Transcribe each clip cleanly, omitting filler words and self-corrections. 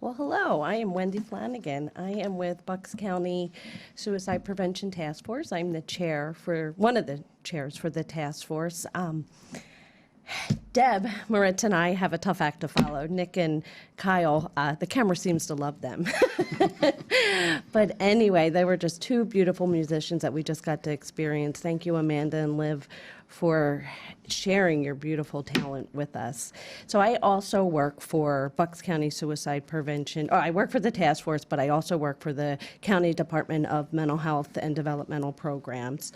Well, hello. I am Wendy Flanagan. I am with Bucks County Suicide Prevention Task Force. I'm the chair for one of the chairs for the task force. Deb, Moritz, and I have a tough act to follow. Nick and Kyle, the camera seems to love them. But anyway, they were just two beautiful musicians that we just got to experience. Thank you, Amanda and Liv, for sharing your beautiful talent with us. So I also work for Bucks County Suicide Prevention, or I work for the task force, but I also work for the County Department of Mental Health and Developmental Programs.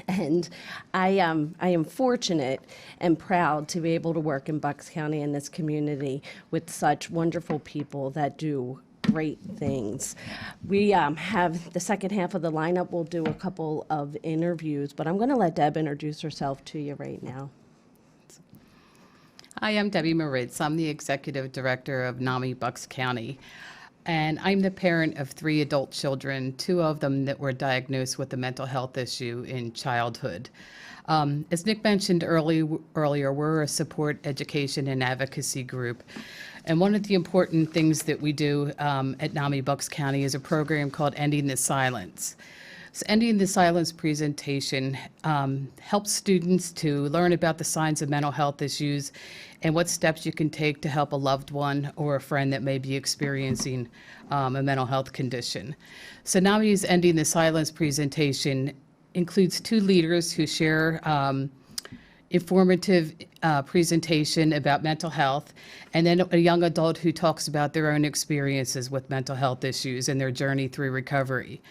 And I am fortunate and proud to be able to work in Bucks County in this community with such wonderful people that do great things. We have the second half of the lineup. We'll do a couple of interviews, but I'm going to let Deb introduce herself to you right now. Hi, I'm Debbie Moritz. I'm the Executive Director of NAMI Bucks County. And I'm the parent of 3 adult children, 2 of them that were diagnosed with a mental health issue in childhood. As Nick mentioned earlier, we're a support, education, and advocacy group. And one of the important things that we do at NAMI Bucks County is a program called Ending the Silence. So Ending the Silence presentation helps students to learn about the signs of mental health issues and what steps you can take to help a loved one or a friend that may be experiencing a mental health condition. So NAMI's Ending the Silence presentation includes 2 leaders who share informative presentation about mental health, and then a young adult who talks about their own experiences with mental health issues and their journey through recovery.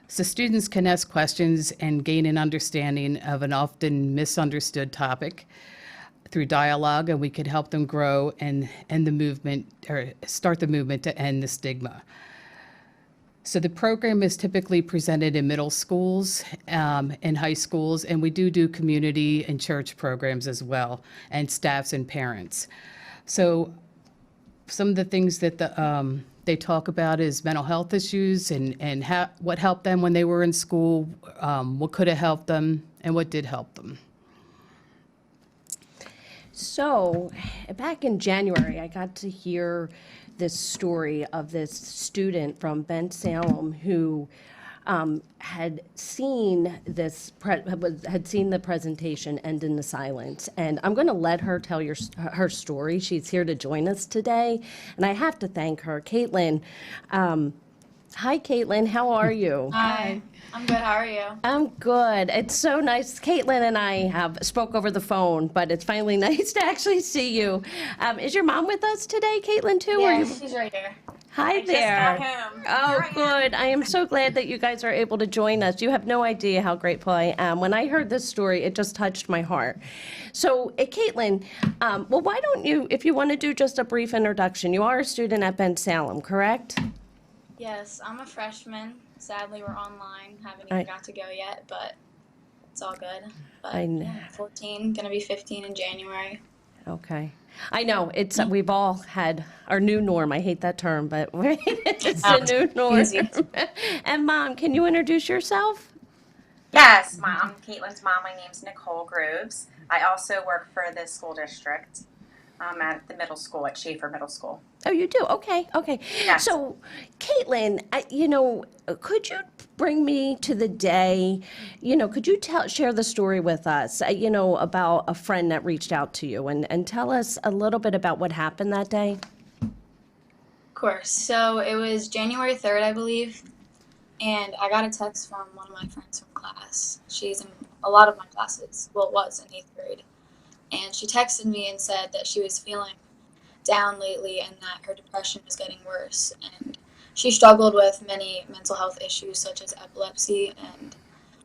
So students can ask questions and gain an understanding of an often misunderstood topic through dialogue, and we could help them grow and end the movement, or start the movement to end the stigma. So the program is typically presented in middle schools and high schools, and we do community and church programs as well, and staffs and parents. So some of the things that they talk about is mental health issues and what helped them when they were in school, what could have helped them, and what did help them. So, back in January, I got to hear this story of this student from Ben Salem who had seen had seen the presentation End in the Silence, and I'm going to let her tell her story. She's here to join us today, and I have to thank her, Caitlin. Hi, Caitlin. How are you? Hi, I'm good. How are you? I'm good. It's so nice. Caitlin and I have spoke over the phone, but it's finally nice to actually see you. Is your mom with us today, Caitlin, too? Or Yeah, you- she's right here. Hi there. Just got home. Oh, Here I am. good. I am so glad that you guys are able to join us. You have no idea how grateful I am. When I heard this story, it just touched my heart. So, Caitlin, well, why don't you, if you want to do just a brief introduction, you are a student at Ben Salem, correct? Yes, I'm a freshman. Sadly, we're online. Haven't I- even got to go yet, but it's all good. But I know. yeah, 14, gonna be 15 in January. Okay. I know, we've all had our new norm. I hate that term, but it's Oh, a new norm. easy. And Mom, can you introduce yourself? Yes, I'm Caitlin's mom. My name's Nicole Groves. I also work for the school district at the middle school at Schaefer Middle School. Oh, you do? Okay, okay. Yes. So, Caitlin, could you bring me to the day, could you share the story with us, about a friend that reached out to you and tell us a little bit about what happened that day? Of course. So it was January 3rd, I believe, and I got a text from one of my friends from class. She's in a lot of my classes. Well, it was in 8th grade. And she texted me and said that she was feeling down lately and that her depression was getting worse. And she struggled with many mental health issues such as epilepsy and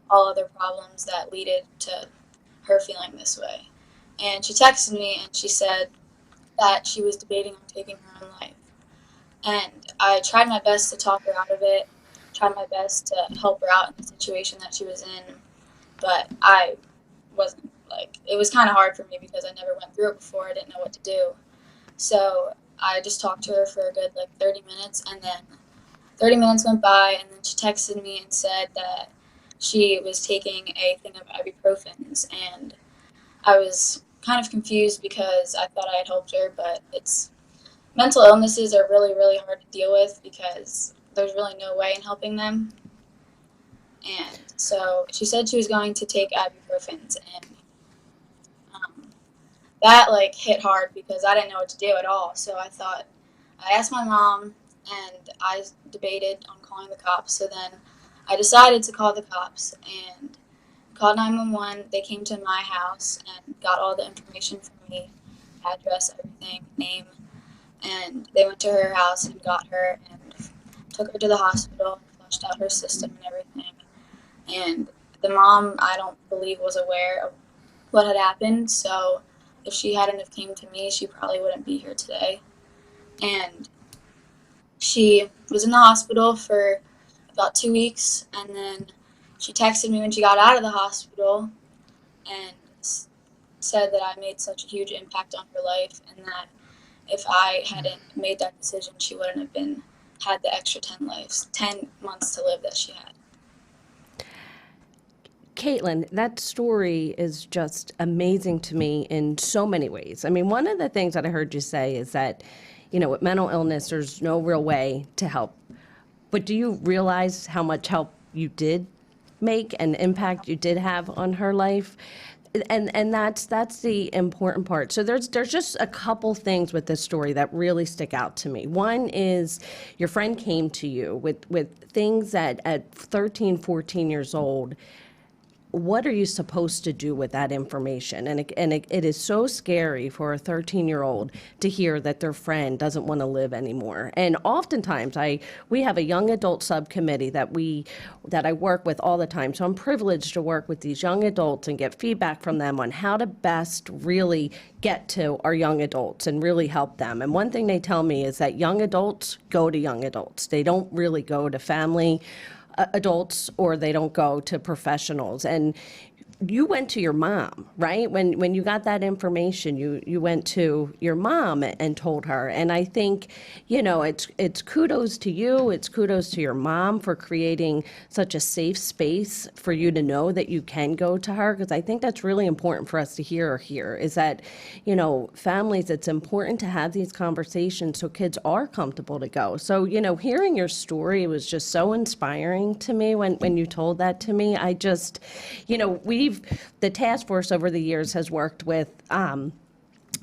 all other problems that leaded to her feeling this way. And she texted me and she said that she was debating on taking her own life. And I tried my best to talk her out of it, tried my best to help her out in the situation that she was in, but I wasn't it was kind of hard for me because I never went through it before. I didn't know what to do. So I just talked to her for a good 30 minutes, and then 30 minutes went by, and then she texted me and said that she was taking a thing of ibuprofens, and I was kind of confused because I thought I had helped her, but it's mental illnesses are really, really hard to deal with because there's really no way in helping them. And so she said she was going to take ibuprofens, and that like hit hard because I didn't know what to do at all. So I asked my mom, and I debated on calling the cops. So then I decided to call the cops and called 911. They came to my house and got all the information from me, address, everything, name, and they went to her house and got her and took her to the hospital, flushed out her system and everything. And the mom, I don't believe, was aware of what had happened. So if she hadn't have came to me, she probably wouldn't be here today. And she was in the hospital for about 2 weeks, and then she texted me when she got out of the hospital and said that I made such a huge impact on her life, and that if I hadn't made that decision, she wouldn't have had the extra 10 months to live that she had. Caitlin, that story is just amazing to me in so many ways. I mean, one of the things that I heard you say is that, you know, with mental illness, there's no real way to help. But do you realize how much help you did make and impact you did have on her life? And that's the important part. So there's just a couple things with this story that really stick out to me. One is your friend came to you with things that at 13, 14 years old, what are you supposed to do with that information? And it is so scary for a 13-year-old to hear that their friend doesn't want to live anymore. And oftentimes, we have a young adult subcommittee that I work with all the time. So I'm privileged to work with these young adults and get feedback from them on how to best really get to our young adults and really help them. And one thing they tell me is that young adults go to young adults. They don't really go to family adults, or they don't go to professionals. And you went to your mom, right? When you got that information, you went to your mom and told her. And I think, you know, it's kudos to you, it's kudos to your mom for creating such a safe space for you to know that you can go to her, because I think that's really important for us to hear here, is that, you know, families, it's important to have these conversations so kids are comfortable to go. So, you know, hearing your story was just so inspiring to me when you told that to me. I just, you know, the task force over the years has worked with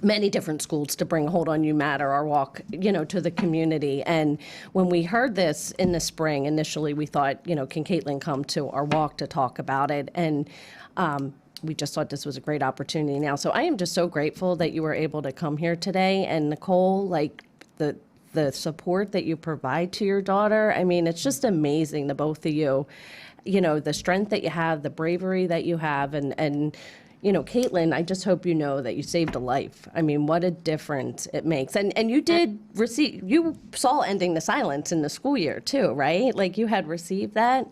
many different schools to bring Hold On You Matter, our walk, you know, to the community. And when we heard this in the spring, initially we thought, you know, can Caitlin come to our walk to talk about it? And we just thought this was a great opportunity now. So I am just so grateful that you were able to come here today. And Nicole, like the support that you provide to your daughter, I mean, it's just amazing, the both of you. You know, the strength that you have, the bravery that you have, and you know, Caitlin, I just hope you know that you saved a life. I mean, what a difference it makes. And you saw Ending the Silence in the school year too, right? Like you had received that?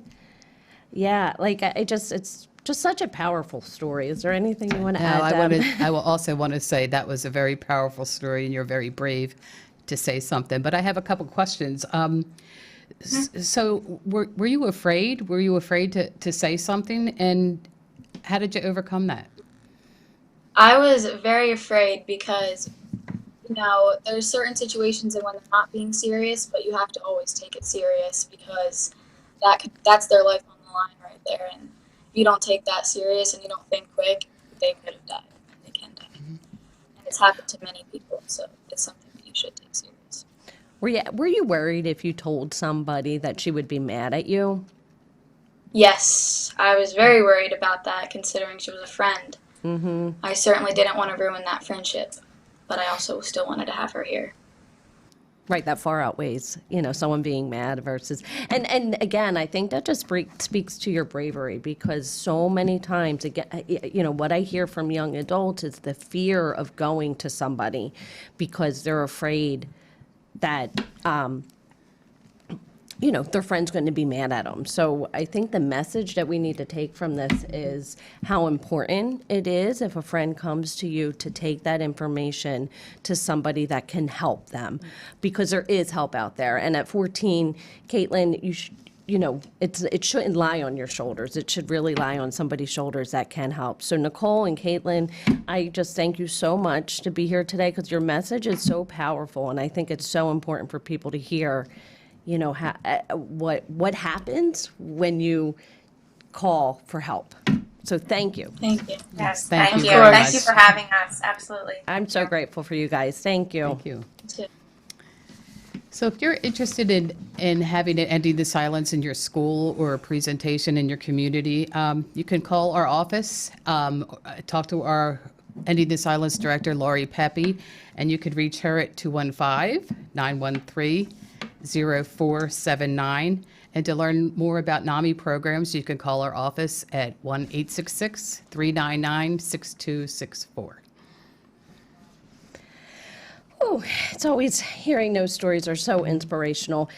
Yeah, like it's just such a powerful story. Is there anything you want to add, Deb? I will also want to say that was a very powerful story, and you're very brave to say something. But I have a couple questions. So were you afraid? Were you afraid to say something? And how did you overcome that? I was very afraid because, you know, there's certain situations and when they're not being serious, but you have to always take it serious because that's their life on the line right there. And if you don't take that serious and you don't think quick, they could have died. They can die. Mm-hmm. And it's happened to many people, so it's something that you should take serious. Were you worried if you told somebody that she would be mad at you? Yes, I was very worried about that, considering she was a friend. Mm-hmm. I certainly didn't want to ruin that friendship, but I also still wanted to have her here. Right, that far outweighs, you know, someone being mad versus, and again, I think that just speaks to your bravery, because so many times, again, you know, what I hear from young adults is the fear of going to somebody because they're afraid that, you know, their friend's going to be mad at them. So I think the message that we need to take from this is how important it is if a friend comes to you to take that information to somebody that can help them, because there is help out there. And at 14, Caitlin, it shouldn't lie on your shoulders. It should really lie on somebody's shoulders that can help. So Nicole and Caitlin, I just thank you so much to be here today because your message is so powerful, and I think it's so important for people to hear, what happens when you call for help. So thank you. Thank you. Yes, Thank thank you you. very Thank much. you for having us. Absolutely. I'm so grateful for you guys. Thank you. Thank you. Too. So if you're interested in having an Ending the Silence in your school or a presentation in your community, you can call our office, talk to our Ending the Silence Director, Laurie Pepe, and you could reach her at 215-913-0479. And to learn more about NAMI programs, you can call our office at 1-866-399-6264. Oh, it's always hearing those stories are so inspirational.